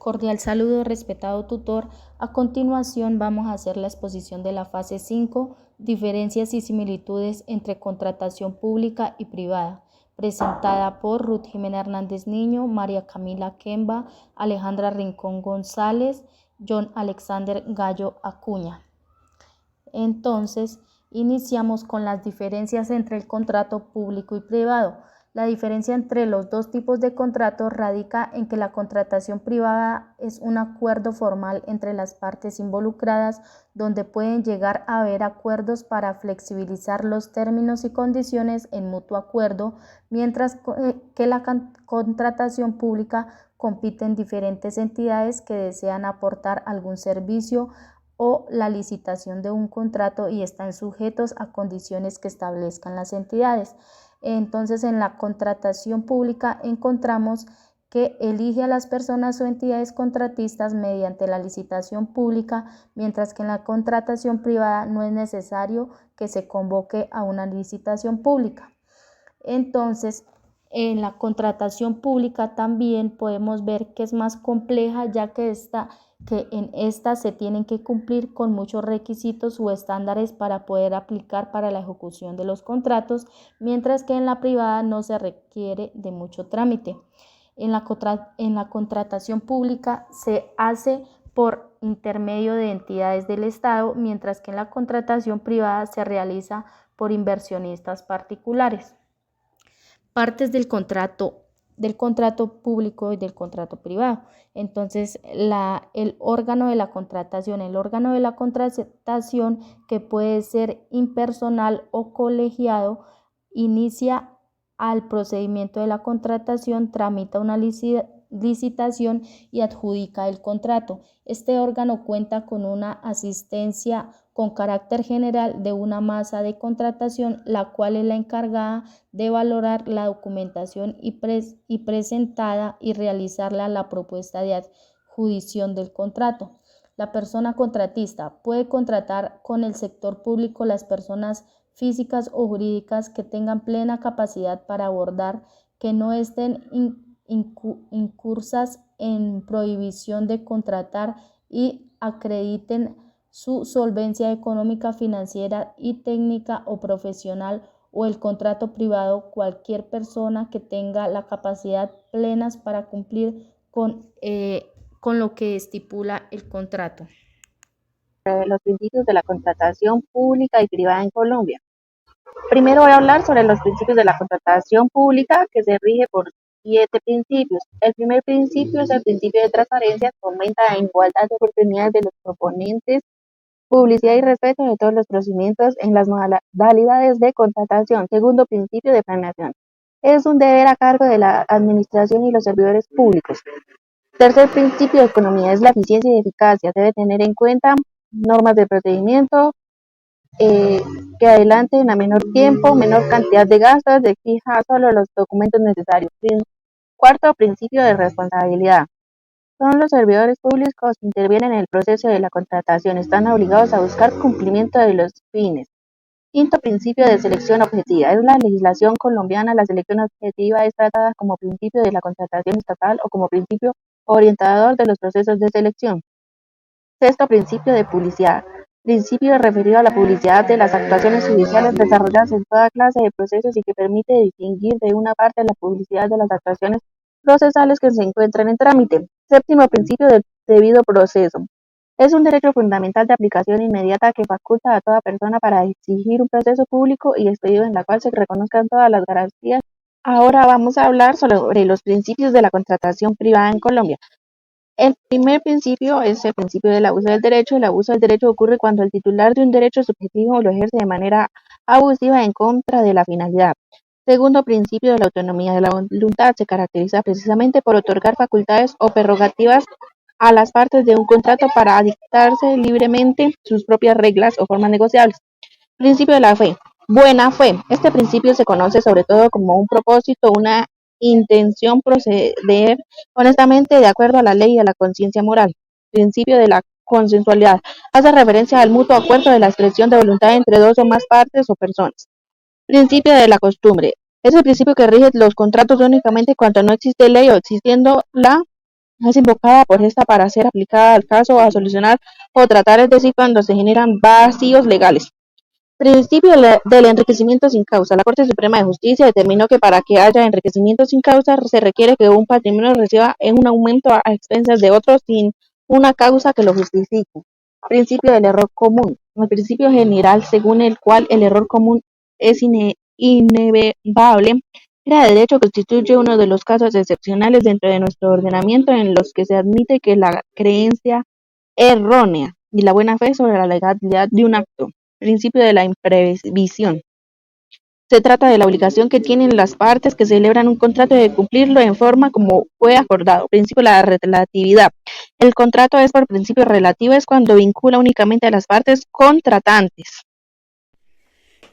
Cordial saludo, respetado tutor. A continuación vamos a hacer la exposición de la fase 5, diferencias y similitudes entre contratación pública y privada, presentada por Ruth Jimena Hernández Niño, María Camila Kemba, Alejandra Rincón González, John Alexander Gallo Acuña. Entonces, iniciamos con las diferencias entre el contrato público y privado. La diferencia entre los dos tipos de contratos radica en que la contratación privada es un acuerdo formal entre las partes involucradas donde pueden llegar a haber acuerdos para flexibilizar los términos y condiciones en mutuo acuerdo, mientras que la contratación pública compiten diferentes entidades que desean aportar algún servicio o la licitación de un contrato y están sujetos a condiciones que establezcan las entidades. Entonces, en la contratación pública encontramos que elige a las personas o entidades contratistas mediante la licitación pública, mientras que en la contratación privada no es necesario que se convoque a una licitación pública. Entonces, en la contratación pública también podemos ver que es más compleja, ya que en esta se tienen que cumplir con muchos requisitos o estándares para poder aplicar para la ejecución de los contratos, mientras que en la privada no se requiere de mucho trámite. En la contratación pública se hace por intermedio de entidades del Estado, mientras que en la contratación privada se realiza por inversionistas particulares. Partes del contrato público y del contrato privado. Entonces, el órgano de la contratación que puede ser impersonal o colegiado, inicia al procedimiento de la contratación, tramita una licitación y adjudica el contrato. Este órgano cuenta con una asistencia con carácter general de una masa de contratación, la cual es la encargada de valorar la documentación y presentada y realizarla la propuesta de adjudicación del contrato. La persona contratista puede contratar con el sector público las personas físicas o jurídicas que tengan plena capacidad para abordar, que no estén incursas en prohibición de contratar y acrediten su solvencia económica, financiera y técnica o profesional, o el contrato privado, cualquier persona que tenga la capacidad plenas para cumplir con lo que estipula el contrato. Los principios de la contratación pública y privada en Colombia. Primero voy a hablar sobre los principios de la contratación pública, que se rige por 7 principios. El primer principio es el principio de transparencia, que fomenta la igualdad de oportunidades de los proponentes, publicidad y respeto de todos los procedimientos en las modalidades de contratación. Segundo principio de planeación. Es un deber a cargo de la administración y los servidores públicos. Tercer principio de economía es la eficiencia y eficacia. Debe tener en cuenta normas de procedimiento que adelanten a menor tiempo, menor cantidad de gastos, exija solo los documentos necesarios. Cuarto principio de responsabilidad. Son los servidores públicos que intervienen en el proceso de la contratación. Están obligados a buscar cumplimiento de los fines. Quinto principio de selección objetiva. Es la legislación colombiana. La selección objetiva es tratada como principio de la contratación estatal o como principio orientador de los procesos de selección. Sexto principio de publicidad. Principio referido a la publicidad de las actuaciones judiciales desarrolladas en toda clase de procesos y que permite distinguir de una parte la publicidad de las actuaciones procesales que se encuentran en trámite. Séptimo principio del debido proceso. Es un derecho fundamental de aplicación inmediata que faculta a toda persona para exigir un proceso público y expedito en la cual se reconozcan todas las garantías. Ahora vamos a hablar sobre los principios de la contratación privada en Colombia. El primer principio es el principio del abuso del derecho. El abuso del derecho ocurre cuando el titular de un derecho subjetivo lo ejerce de manera abusiva en contra de la finalidad. Segundo principio de la autonomía de la voluntad. Se caracteriza precisamente por otorgar facultades o prerrogativas a las partes de un contrato para dictarse libremente sus propias reglas o formas negociables. Principio de la fe. Buena fe. Este principio se conoce sobre todo como un propósito, una intención proceder honestamente de acuerdo a la ley y a la conciencia moral. Principio de la consensualidad. Hace referencia al mutuo acuerdo de la expresión de voluntad entre dos o más partes o personas. Principio de la costumbre. Es el principio que rige los contratos únicamente cuando no existe ley o existiendo la Es invocada por esta para ser aplicada al caso a solucionar o tratar, es decir, cuando se generan vacíos legales. Principio del enriquecimiento sin causa. La Corte Suprema de Justicia determinó que para que haya enriquecimiento sin causa se requiere que un patrimonio reciba un aumento a expensas de otros sin una causa que lo justifique. Principio del error común. El principio general según el cual el error común es inevitable era de derecho constituye uno de los casos excepcionales dentro de nuestro ordenamiento en los que se admite que la creencia errónea y la buena fe sobre la legalidad de un acto. Principio de la imprevisión. Se trata de la obligación que tienen las partes que celebran un contrato de cumplirlo en forma como fue acordado. Principio de la relatividad. El contrato es por principio relativo, es cuando vincula únicamente a las partes contratantes.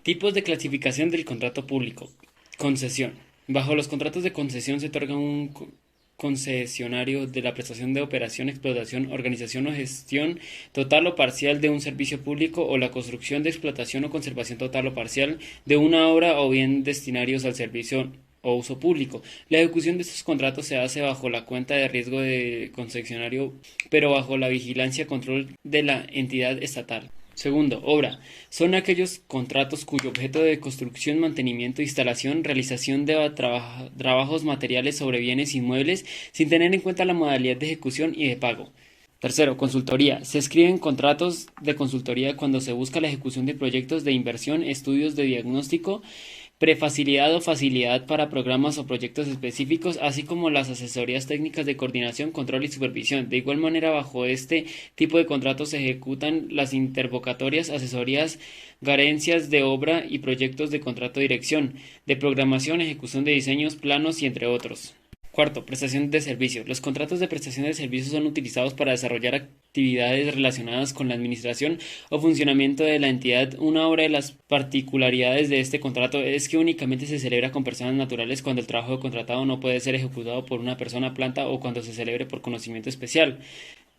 Tipos de clasificación del contrato público. Concesión. Bajo los contratos de concesión se otorga un concesionario de la prestación de operación, explotación, organización o gestión total o parcial de un servicio público o la construcción de explotación o conservación total o parcial de una obra o bien destinarios al servicio o uso público. La ejecución de estos contratos se hace bajo la cuenta de riesgo de concesionario, pero bajo la vigilancia y control de la entidad estatal. Segundo, obra. Son aquellos contratos cuyo objeto de construcción, mantenimiento, instalación, realización de trabajos materiales sobre bienes inmuebles, sin tener en cuenta la modalidad de ejecución y de pago. Tercero, consultoría. Se escriben contratos de consultoría cuando se busca la ejecución de proyectos de inversión, estudios de diagnóstico, prefacilidad o facilidad para programas o proyectos específicos, así como las asesorías técnicas de coordinación, control y supervisión. De igual manera, bajo este tipo de contratos se ejecutan las intervocatorias, asesorías, gerencias de obra y proyectos de contrato de dirección, de programación, ejecución de diseños, planos y entre otros. Cuarto, prestación de servicios. Los contratos de prestación de servicios son utilizados para desarrollar actividades relacionadas con la administración o funcionamiento de la entidad. Una de las particularidades de este contrato es que únicamente se celebra con personas naturales cuando el trabajo contratado no puede ser ejecutado por una persona, planta o cuando se celebre por conocimiento especial.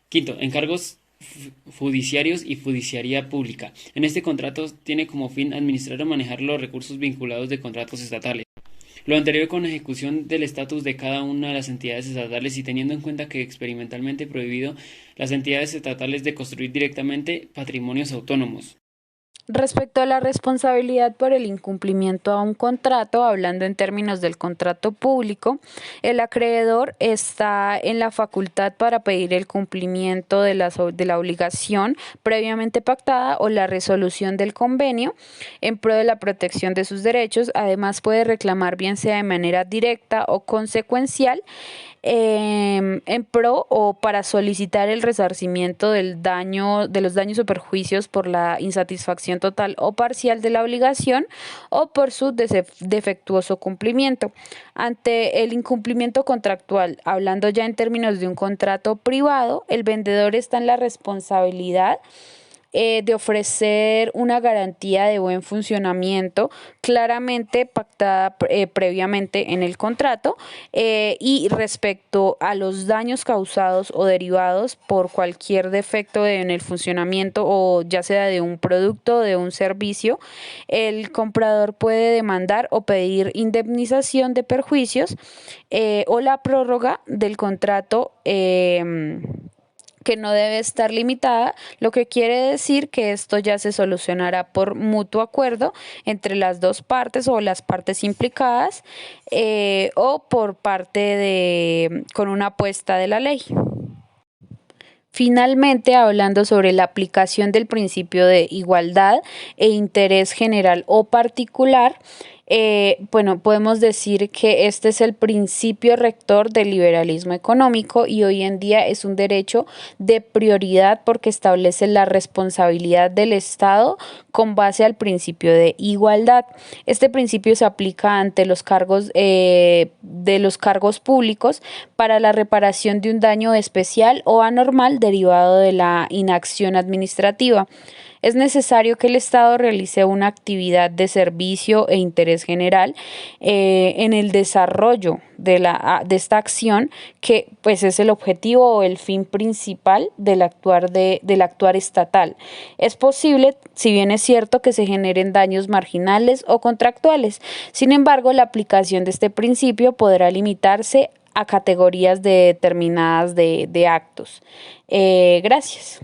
Quinto, encargos judiciarios y judiciaría pública. En este contrato tiene como fin administrar o manejar los recursos vinculados de contratos estatales. Lo anterior con ejecución del estatus de cada una de las entidades estatales y teniendo en cuenta que experimentalmente prohibido las entidades estatales de construir directamente patrimonios autónomos. Respecto a la responsabilidad por el incumplimiento a un contrato, hablando en términos del contrato público, el acreedor está en la facultad para pedir el cumplimiento de la obligación previamente pactada o la resolución del convenio en pro de la protección de sus derechos. Además, puede reclamar, bien sea de manera directa o consecuencial, en pro o para solicitar el resarcimiento del daño, de los daños o perjuicios por la insatisfacción total o parcial de la obligación o por su defectuoso cumplimiento. Ante el incumplimiento contractual, hablando ya en términos de un contrato privado, el vendedor está en la responsabilidad de ofrecer una garantía de buen funcionamiento claramente pactada previamente en el contrato y respecto a los daños causados o derivados por cualquier defecto en el funcionamiento o ya sea de un producto o de un servicio, el comprador puede demandar o pedir indemnización de perjuicios o la prórroga del contrato que no debe estar limitada, lo que quiere decir que esto ya se solucionará por mutuo acuerdo entre las dos partes o las partes implicadas o por parte con una apuesta de la ley. Finalmente, hablando sobre la aplicación del principio de igualdad e interés general o particular, podemos decir que este es el principio rector del liberalismo económico y hoy en día es un derecho de prioridad porque establece la responsabilidad del Estado con base al principio de igualdad. Este principio se aplica ante los cargos de los cargos públicos para la reparación de un daño especial o anormal derivado de la inacción administrativa. Es necesario que el Estado realice una actividad de servicio e interés general en el desarrollo de esta acción que pues es el objetivo o el fin principal del actuar estatal. Es posible, si bien es cierto, que se generen daños marginales o contractuales. Sin embargo, la aplicación de este principio podrá limitarse a categorías determinadas de actos. Gracias.